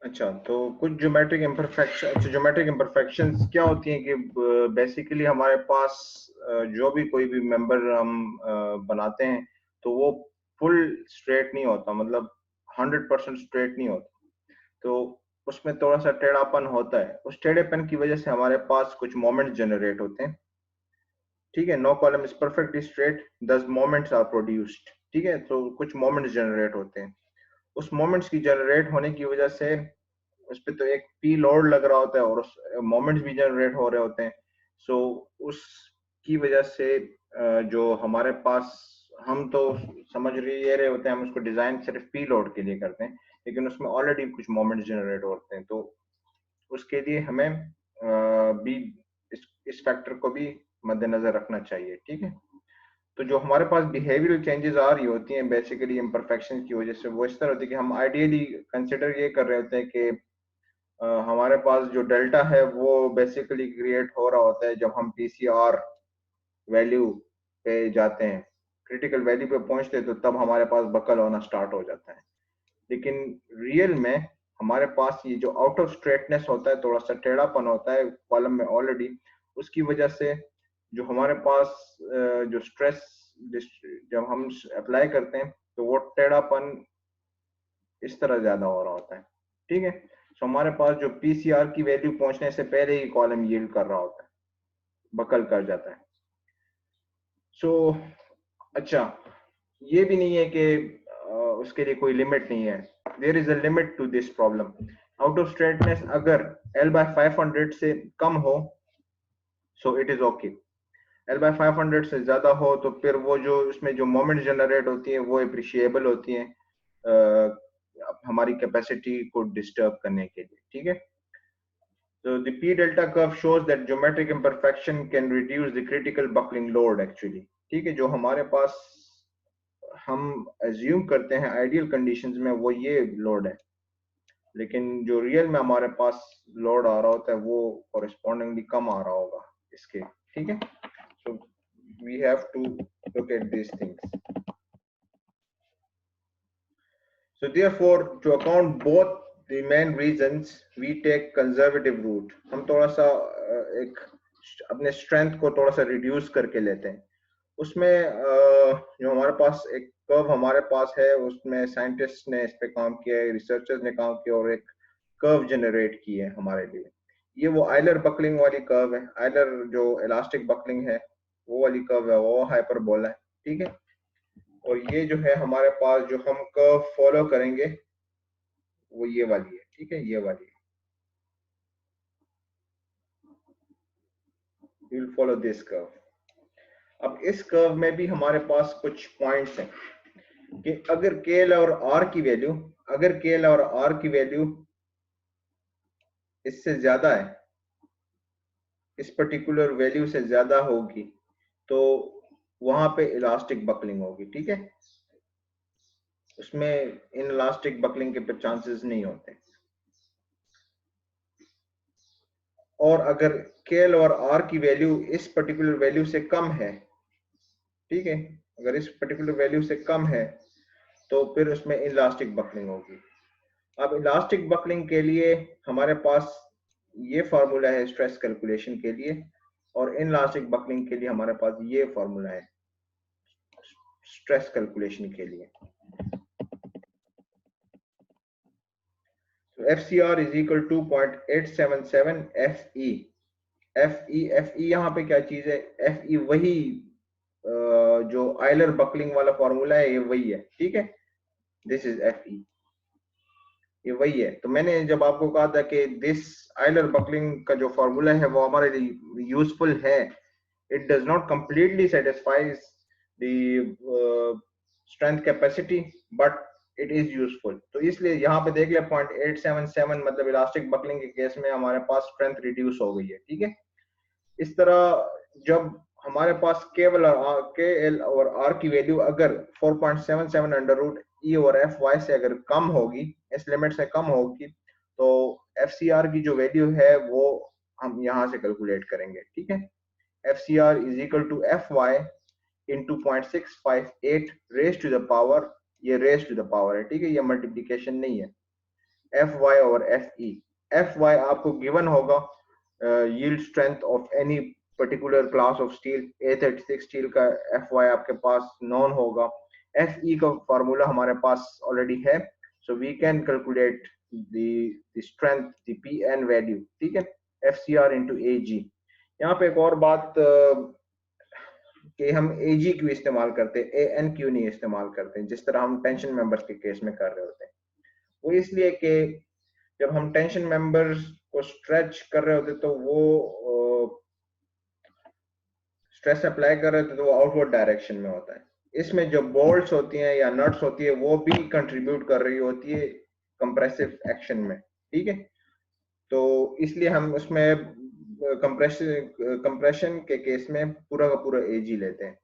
अच्छा, तो कुछ ज्योमेट्रिक इम्परफेक्शन, अच्छा ज्योमेट्रिक इम्परफेक्शंस क्या होती हैं कि बेसिकली हमारे पास जो भी कोई भी मेंबर हम बनाते हैं तो वो फुल स्ट्रेट नहीं होता, मतलब 100% स्ट्रेट नहीं होता। तो उसमें थोड़ा सा टेढ़ापन होता है। उस टेढ़ेपन की वजह से हमारे पास कुछ मोमेंट जनरेट होते हैं। ठीक है, no column is perfectly straight, thus moments are produced. ठीक है, तो कुछ मोमेंट्स जनरेट होते हैं। उस मोमेंट्स की जनरेट होने की वजह से उस पे तो एक पी लोड लग रहा होता है और उस मोमेंट्स भी जनरेट हो रहे होते हैं। सो उसकी वजह से जो हमारे पास, हम तो समझ रहे होते हैं, हम उसको डिजाइन सिर्फ पी लोड के लिए करते हैं, लेकिन उसमें ऑलरेडी कुछ मोमेंट्स जनरेट होते हैं। तो उसके लिए हमें भी इस फैक्टर को भी मद्देनजर रखना चाहिए। ठीक है, तो जो हमारे पास बिहेवियरल चेंजेस आ रही होती हैं बेसिकली इम्परफेक्शन की वजह से, वो इस तरह होती है कि हम आइडियली कंसिडर ये कर रहे होते हैं कि हमारे पास जो डेल्टा है वो बेसिकली क्रिएट हो रहा होता है जब हम पीसीआर वैल्यू पे जाते हैं। क्रिटिकल वैल्यू पे पहुंचते हैं तो तब हमारे पास बकल होना स्टार्ट हो जाता है। लेकिन रियल में हमारे पास ये जो आउट ऑफ स्ट्रेटनेस होता है, थोड़ा सा टेढ़ापन होता है कॉलम में ऑलरेडी, उसकी वजह से जो हमारे पास जो स्ट्रेस जब हम अप्लाई करते हैं तो वो टेढ़ापन इस तरह ज्यादा हो रहा होता है। ठीक है, तो हमारे पास जो पीसीआर की वैल्यू पहुंचने से पहले ही कॉलम यील्ड कर रहा होता है, बकल कर जाता है। सो अच्छा, ये भी नहीं है कि उसके लिए कोई लिमिट नहीं है। There is a limit to this problem. Out of straightness अगर L/500 से कम हो so it is okay. L/500 से ज्यादा हो तो फिर वो जो उसमें जो मोमेंट जनरेट होती है वो अप्रिशिएबल होती है हमारी कैपेसिटी को डिस्टर्ब करने के लिए। ठीक है, so the P delta curve shows that geometric imperfection can reduce the critical buckling load actually। ठीक है, जो हमारे पास हम एज्यूम करते हैं आइडियल कंडीशंस में वो ये लोड है, लेकिन जो रियल में हमारे पास लोड आ रहा होता है वो कॉरेस्पॉन्डिंगली कम आ रहा होगा इसके। ठीक है, so we have to look at this things. So therefore, to account both the main reasons, we take conservative route। हम थोड़ा सा एक अपने स्ट्रेंथ को थोड़ा सा रिड्यूस करके लेते हैं। उसमें जो हमारे पास एक कर्व हमारे पास है, उसमें साइंटिस्ट ने इस पे काम किया है, रिसर्चर्स ने काम किया और एक कर्व जनरेट की है हमारे लिए। ये वो आइलर बकलिंग वाली कर्व है। आइलर जो इलास्टिक बकलिंग है वो वाली कर्व है, वो हाइपरबोला है। ठीक है, और ये जो है हमारे पास जो हम कर्व फॉलो करेंगे वो ये वाली है। ठीक है, ये वाली है, you will follow this curve. अब इस कर्व में भी हमारे पास कुछ पॉइंट्स हैं कि अगर केएल और आर की वैल्यू, अगर केएल और आर की वैल्यू इससे ज्यादा है, इस पर्टिकुलर वैल्यू से ज्यादा होगी तो वहां पे इलास्टिक बकलिंग होगी। ठीक है, उसमें इन इलास्टिक बकलिंग के चांसेस नहीं होते। और अगर केएल और आर की वैल्यू इस पर्टिकुलर वैल्यू से कम है, ठीक है, अगर इस पर्टिकुलर वैल्यू से कम है तो फिर उसमें इलास्टिक बकलिंग होगी। अब इलास्टिक बकलिंग के लिए हमारे पास ये फार्मूला है स्ट्रेस कैलकुलेशन के लिए, और इनलास्टिक बकलिंग के लिए हमारे पास ये फार्मूला है स्ट्रेस कैलकुलेशन के लिए। तो FCR is equal to 0.877 FE। FE यहाँ पे क्या चीज है? FE वही जो आइलर बकलिंग वाला फार्मूला है, ये वही है। ठीक है, दिस इज FE, ये वही है। तो मैंने जब आपको कहा था कि दिस आइलर बकलिंग का जो फार्मूला है वो हमारे लिए यूजफुल है, it does not completely satisfies the strength capacity but it is useful। तो इसलिए यहाँ पे देख लिया 0.877, मतलब इलास्टिक बकलिंग के केस में हमारे पास स्ट्रेंथ रिड्यूस हो गई है। ठीक है, इस तरह जब हमारे पास केवल के एल और आर की वैल्यू अगर 4.77 अंडर रूट ई और एफ वाई से अगर कम होगी, इस लिमिट से कम होगी, तो एफ सी आर की जो वैल्यू है वो हम यहाँ से कैलकुलेट करेंगे। ठीक है, F C R is equal to F Y into 0.658 raise to the power, ये रेज टू द पावर है। ठीक है, ये मल्टीप्लीकेशन नहीं है। एफ वाई और एफ ई। एफ वाई आपको गिवन होगा yield strength of any particular class of steel, A36 steel का एफ वाई आपके पास नॉन होगा। एफ ई का फार्मूला हमारे पास ऑलरेडी है, so we can calculate the strength, the P N value, ठीक है, F C R into A G. यहाँ पे एक और बात कि हम ए जी क्यों इस्तेमाल करते हैं, ए एन क्यों नहीं इस्तेमाल करते हैं, जिस तरह हम टेंशन मेंबर्स के केस में कर रहे होते हैं। वो इसलिए कि जब हम टेंशन मेंबर्स को स्ट्रेच कर रहे होते तो वो स्ट्रेस अप्लाई कर रहे होते तो वो आउटवर्ड डायरेक्शन में होता है। इसमें जो बोल्ट्स होती हैं या नट्स होती है वो भी कंट्रीब्यूट कर रही होती है कंप्रेसिव एक्शन में, ठीक है। तो इसलिए हम उसमें कंप्रेशन के केस में पूरा का पूरा एजी लेते हैं।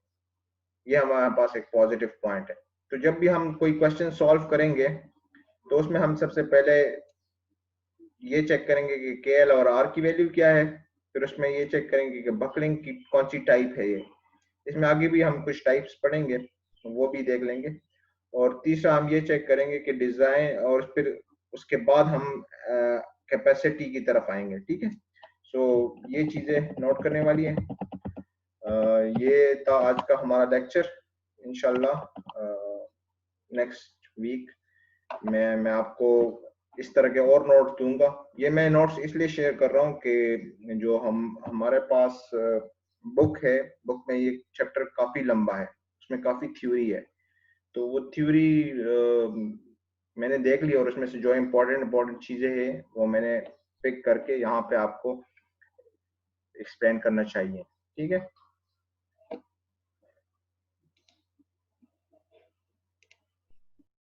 ये हमारे पास एक पॉजिटिव पॉइंट है। तो जब भी हम कोई क्वेश्चन सॉल्व करेंगे तो उसमें हम सबसे पहले ये चेक करेंगे कि के एल और आर की वैल्यू क्या है, फिर उसमें ये चेक करेंगे कि बकलिंग की कौन सी टाइप है ये। इसमें आगे भी हम कुछ टाइप्स पढ़ेंगे, वो भी देख लेंगे। और तीसरा हम ये चेक करेंगे कि डिजाइन, और फिर उसके बाद हम कैपेसिटी की तरफ आएंगे, ठीक है। सो ये चीजें नोट करने वाली है। ये था आज का हमारा लेक्चर। इंशाल्लाह नेक्स्ट वीक मैं आपको इस तरह के और नोट्स दूंगा। ये मैं नोट्स इसलिए शेयर कर रहा हूँ कि जो हमारे पास बुक है, बुक में ये चैप्टर काफी लंबा है, उसमें काफी थ्योरी है। तो वो थ्योरी मैंने देख ली और उसमें से जो इम्पोर्टेंट चीजें हैं वो मैंने पिक करके यहाँ पे आपको एक्सप्लेन करना चाहिए, ठीक है।